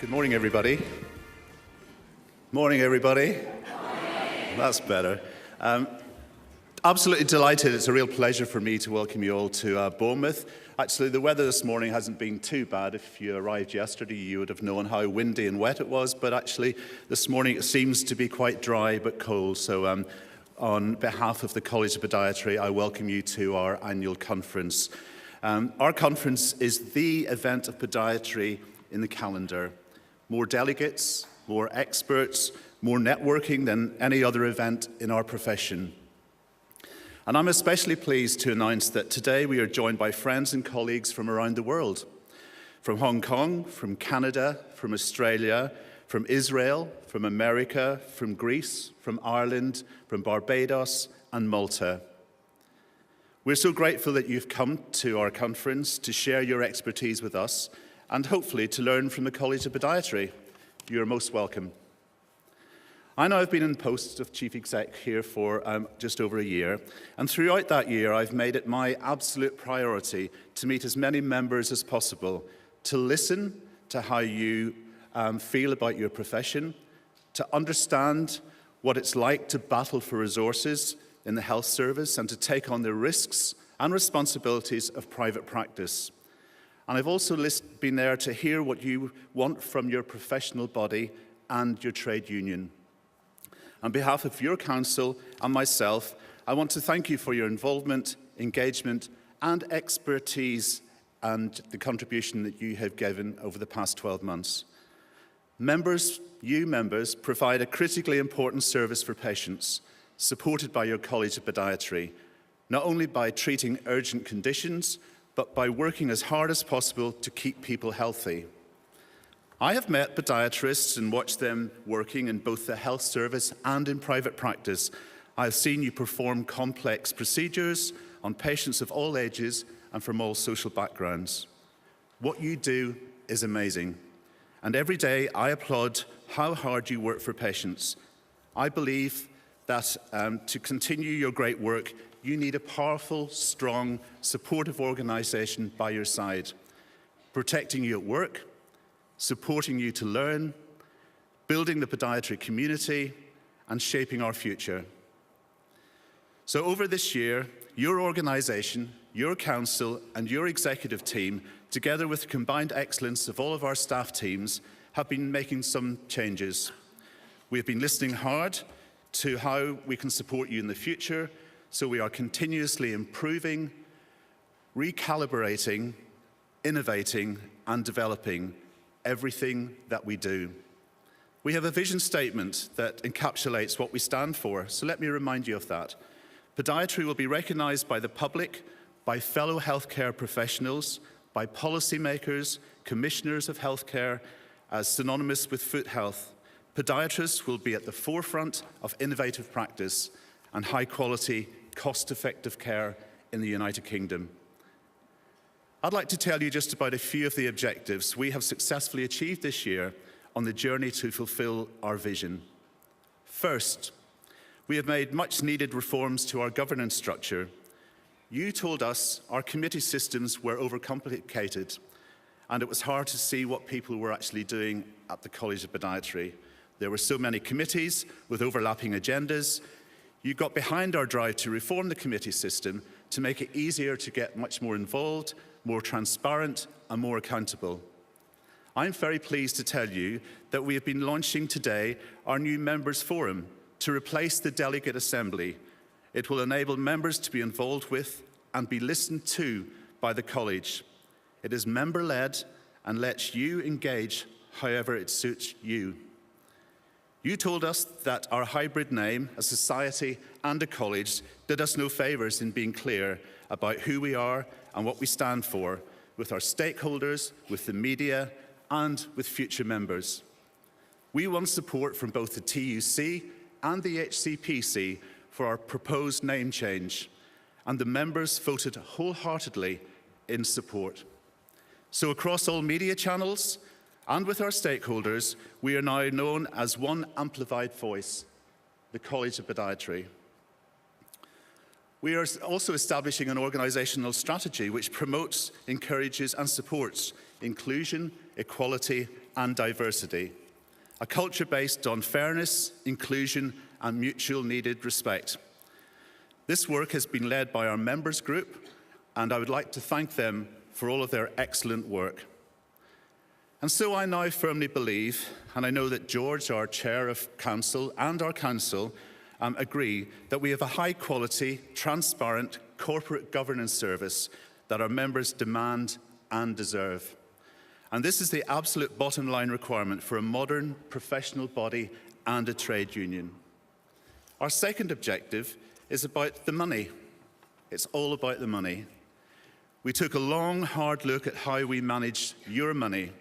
Good morning, everybody. Morning, everybody. That's better. Absolutely delighted. It's a real pleasure for me to welcome you all to Bournemouth. Actually, the weather this morning hasn't been too bad. If you arrived yesterday, you would have known how windy and wet it was. But actually, this morning it seems to be quite dry but cold. So on behalf of the College of Podiatry, I welcome you to our annual conference. Our conference is the event of podiatry in the calendar. More delegates, more experts, more networking than any other event in our profession. And I'm especially pleased to announce that today we are joined by friends and colleagues from around the world. From Hong Kong, from Canada, from Australia, from Israel, from America, from Greece, from Ireland, from Barbados and Malta. We're so grateful that you've come to our conference to share your expertise with us and hopefully to learn from the College of Podiatry. You're most welcome. I know I've been in post of Chief Exec here for just over a year, and throughout that year I've made it my absolute priority to meet as many members as possible, to listen to how you feel about your profession, to understand what it's like to battle for resources in the health service and to take on the risks and responsibilities of private practice. And I've also been there to hear what you want from your professional body and your trade union. On behalf of your council and myself, I want to thank you for your involvement, engagement, and expertise and the contribution that you have given over the past 12 months. You members, provide a critically important service for patients, supported by your College of Podiatry, not only by treating urgent conditions, but by working as hard as possible to keep people healthy. I have met podiatrists and watched them working in both the health service and in private practice. I have seen you perform complex procedures on patients of all ages and from all social backgrounds. What you do is amazing. And every day I applaud how hard you work for patients. I believe that to continue your great work, you need a powerful, strong, supportive organisation by your side, protecting you at work, supporting you to learn, building the podiatry community, and shaping our future. So over this year, your organisation, your council, and your executive team, together with the combined excellence of all of our staff teams, have been making some changes. We have been listening hard to how we can support you in the future, so we are continuously improving, recalibrating, innovating, and developing everything that we do. We have a vision statement that encapsulates what we stand for, so let me remind you of that. Podiatry will be recognised by the public, by fellow healthcare professionals, by policymakers, commissioners of healthcare, as synonymous with foot health. Podiatrists will be at the forefront of innovative practice and high-quality, cost-effective care in the United Kingdom. I'd like to tell you just about a few of the objectives we have successfully achieved this year on the journey to fulfil our vision. First, we have made much-needed reforms to our governance structure. You told us our committee systems were overcomplicated, and it was hard to see what people were actually doing at the College of Podiatry. There were so many committees with overlapping agendas. You got behind our drive to reform the committee system to make it easier to get much more involved, more transparent, and more accountable. I'm very pleased to tell you that we have been launching today our new Members Forum to replace the Delegate Assembly. It will enable members to be involved with and be listened to by the College. It is member-led and lets you engage however it suits you. You told us that our hybrid name, a society and a college, did us no favours in being clear about who we are and what we stand for with our stakeholders, with the media, and with future members. We won support from both the TUC and the HCPC for our proposed name change, and the members voted wholeheartedly in support. So across all media channels, and with our stakeholders, we are now known as one amplified voice, the College of Podiatry. We are also establishing an organisational strategy which promotes, encourages and supports inclusion, equality and diversity. A culture based on fairness, inclusion and mutual needed respect. This work has been led by our members group, and I would like to thank them for all of their excellent work. And so I now firmly believe, and I know that George, our Chair of Council, and our Council agree that we have a high-quality, transparent corporate governance service that our members demand and deserve. And this is the absolute bottom line requirement for a modern professional body and a trade union. Our second objective is about the money. It's all about the money. We took a long, hard look at how we manage your money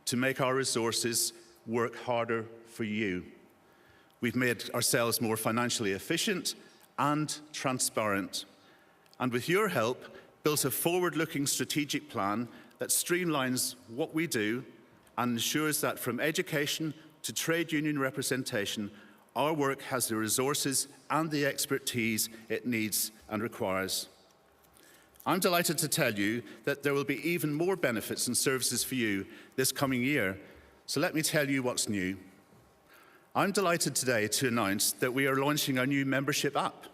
to make our resources work harder for you. We've made ourselves more financially efficient and transparent. And with your help, built a forward-looking strategic plan that streamlines what we do and ensures that from education to trade union representation, our work has the resources and the expertise it needs and requires. I'm delighted to tell you that there will be even more benefits and services for you this coming year. So let me tell you what's new. I'm delighted today to announce that we are launching our new membership app.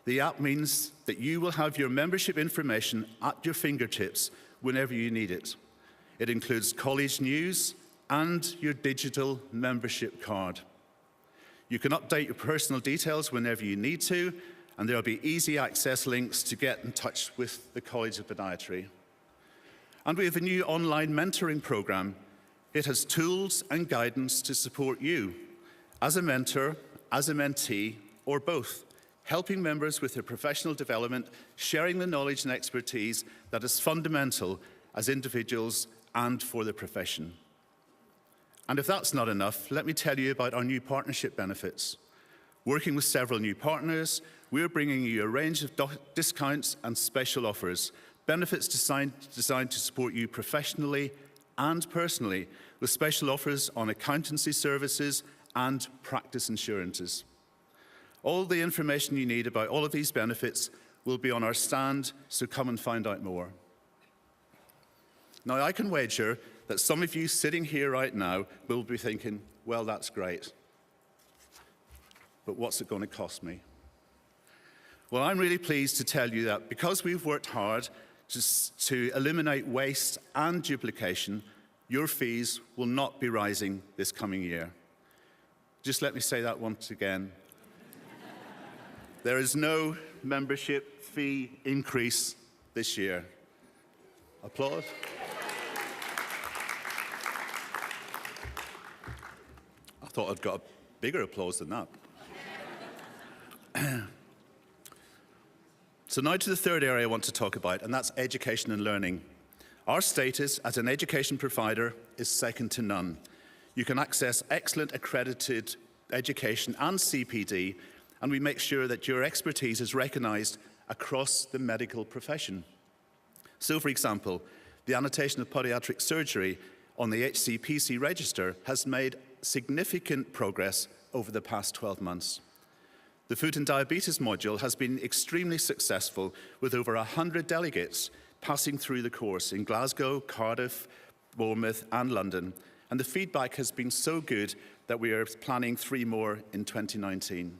The app means that you will have your membership information at your fingertips whenever you need it. It includes college news and your digital membership card. You can update your personal details whenever you need to, and there'll be easy access links to get in touch with the College of Podiatry. And we have a new online mentoring program. It has tools and guidance to support you as a mentor, as a mentee, or both, helping members with their professional development, sharing the knowledge and expertise that is fundamental as individuals and for the profession. And if that's not enough, let me tell you about our new partnership benefits. Working with several new partners, we're bringing you a range of discounts and special offers, benefits designed to support you professionally and personally, with special offers on accountancy services and practice insurances. All the information you need about all of these benefits will be on our stand, so come and find out more. Now, I can wager that some of you sitting here right now will be thinking, well, that's great, but what's it going to cost me? Well, I'm really pleased to tell you that because we've worked hard to eliminate waste and duplication, your fees will not be rising this coming year. Just let me say that once again. There is no membership fee increase this year. Applause. I thought I'd got a bigger applause than that. So now to the third area I want to talk about, and that's education and learning. Our status as an education provider is second to none. You can access excellent accredited education and CPD, and we make sure that your expertise is recognised across the medical profession. So, for example, the annotation of podiatric surgery on the HCPC register has made significant progress over the past 12 months. The food and diabetes module has been extremely successful, with over 100 delegates passing through the course in Glasgow, Cardiff, Bournemouth and London. And the feedback has been so good that we are planning 3 more in 2019.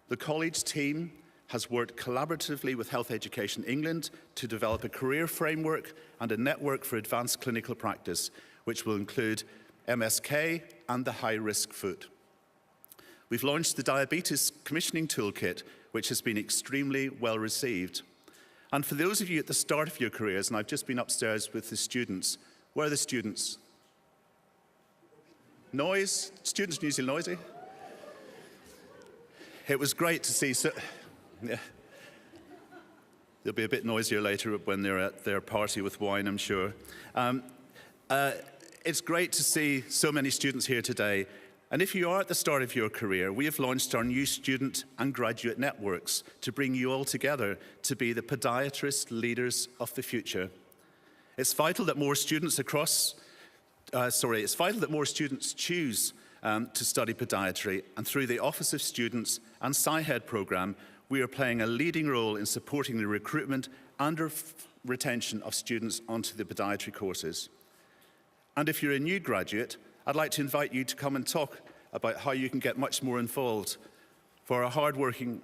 The college team has worked collaboratively with Health Education England to develop a career framework and a network for advanced clinical practice, which will include MSK and the high-risk foot. We've launched the Diabetes Commissioning Toolkit, which has been extremely well received. And for those of you at the start of your careers, and I've just been upstairs with the students, where are the students? Noise? Students usually noisy? It was great to see, yeah. They'll be a bit noisier later when they're at their party with wine, I'm sure. It's great to see so many students here today. And if you are at the start of your career, we have launched our new student and graduate networks to bring you all together to be the podiatrist leaders of the future. It's vital that more students choose to study podiatry, and through the Office of Students and SciHead programme, we are playing a leading role in supporting the recruitment and retention of students onto the podiatry courses. And if you're a new graduate, I'd like to invite you to come and talk about how you can get much more involved. For our hardworking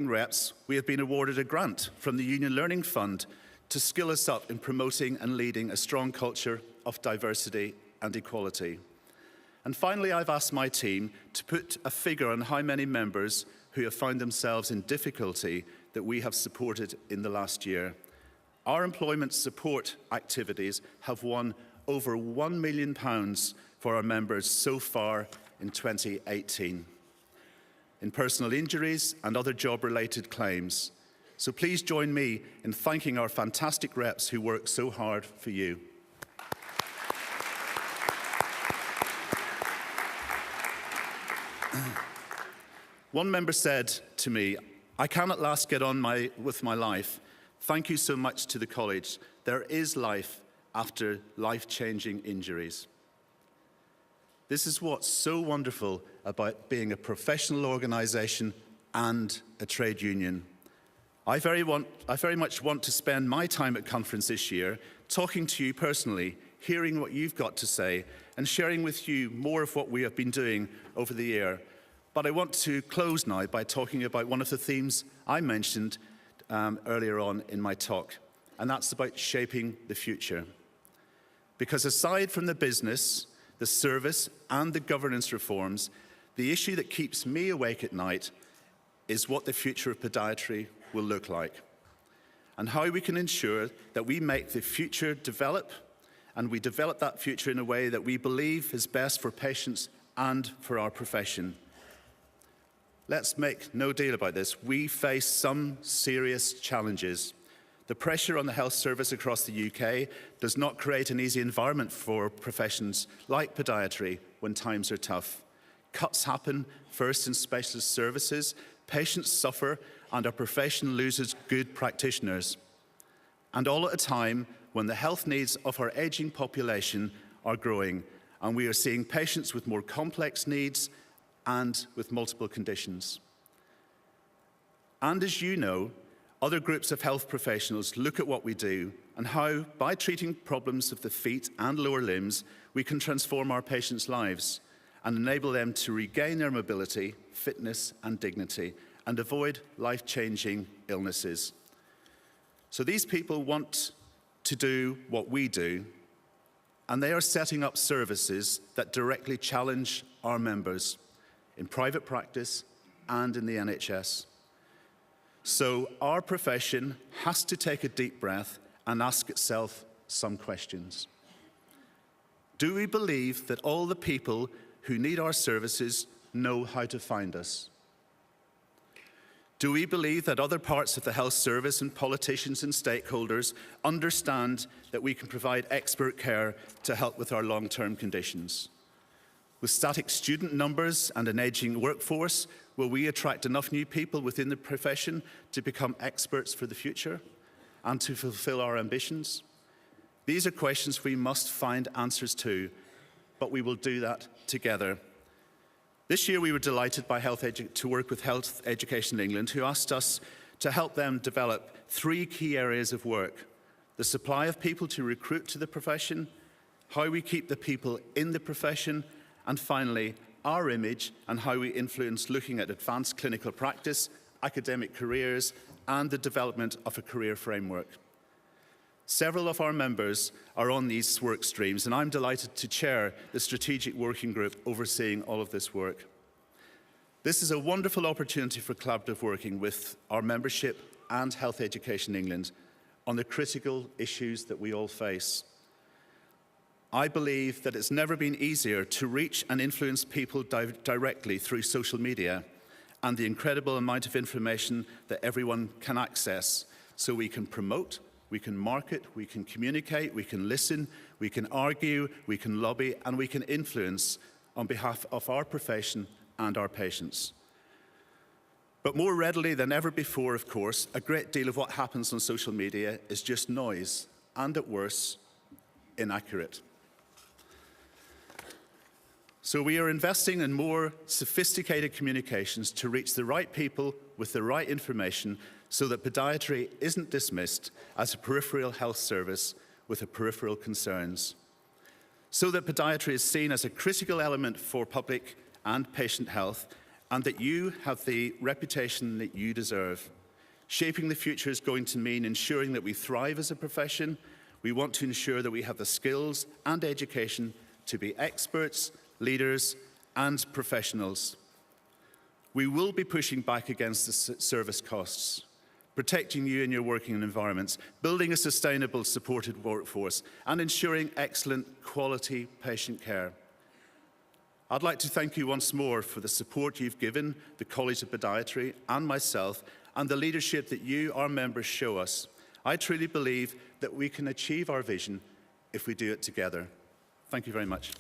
reps, we have been awarded a grant from the Union Learning Fund to skill us up in promoting and leading a strong culture of diversity and equality. And finally, I've asked my team to put a figure on how many members who have found themselves in difficulty that we have supported in the last year. Our employment support activities have won over £1 million for our members so far in 2018 in personal injuries and other job-related claims. So please join me in thanking our fantastic reps who work so hard for you. One member said to me, "I can at last get on with my life. Thank you so much to the college. There is life after life-changing injuries." This is what's so wonderful about being a professional organisation and a trade union. I very much want to spend my time at conference this year talking to you personally, hearing what you've got to say, and sharing with you more of what we have been doing over the year. But I want to close now by talking about one of the themes I mentioned earlier on in my talk, and that's about shaping the future. Because aside from the business, the service, and the governance reforms, the issue that keeps me awake at night is what the future of podiatry will look like, and how we can ensure that we make the future develop, and we develop that future in a way that we believe is best for patients and for our profession. Let's make no deal about this. We face some serious challenges. The pressure on the health service across the UK does not create an easy environment for professions like podiatry when times are tough. Cuts happen first in specialist services, patients suffer, and our profession loses good practitioners. And all at a time when the health needs of our ageing population are growing, and we are seeing patients with more complex needs and with multiple conditions. And as you know, other groups of health professionals look at what we do and how, by treating problems of the feet and lower limbs, we can transform our patients' lives and enable them to regain their mobility, fitness, and dignity, and avoid life-changing illnesses. So these people want to do what we do, and they are setting up services that directly challenge our members in private practice and in the NHS. So our profession has to take a deep breath and ask itself some questions. Do we believe that all the people who need our services know how to find us? Do we believe that other parts of the health service and politicians and stakeholders understand that we can provide expert care to help with our long-term conditions? With static student numbers and an ageing workforce, will we attract enough new people within the profession to become experts for the future and to fulfill our ambitions? These are questions we must find answers to, but we will do that together. This year we were delighted to work with Health Education England, who asked us to help them develop 3 key areas of work: the supply of people to recruit to the profession, how we keep the people in the profession, and finally, our image and how we influence looking at advanced clinical practice, academic careers, and the development of a career framework. Several of our members are on these work streams, and I'm delighted to chair the strategic working group overseeing all of this work. This is a wonderful opportunity for collaborative working with our membership and Health Education England on the critical issues that we all face. I believe that it's never been easier to reach and influence people directly through social media and the incredible amount of information that everyone can access. So we can promote, we can market, we can communicate, we can listen, we can argue, we can lobby, and we can influence on behalf of our profession and our patients. But more readily than ever before, of course, a great deal of what happens on social media is just noise, and at worst, inaccurate. So we are investing in more sophisticated communications to reach the right people with the right information so that podiatry isn't dismissed as a peripheral health service with peripheral concerns. So that podiatry is seen as a critical element for public and patient health, and that you have the reputation that you deserve. Shaping the future is going to mean ensuring that we thrive as a profession. We want to ensure that we have the skills and education to be experts, leaders, and professionals. We will be pushing back against the service costs, protecting you in your working environments, building a sustainable, supported workforce, and ensuring excellent quality patient care. I'd like to thank you once more for the support you've given the College of Podiatry and myself, and the leadership that you, our members, show us. I truly believe that we can achieve our vision if we do it together. Thank you very much.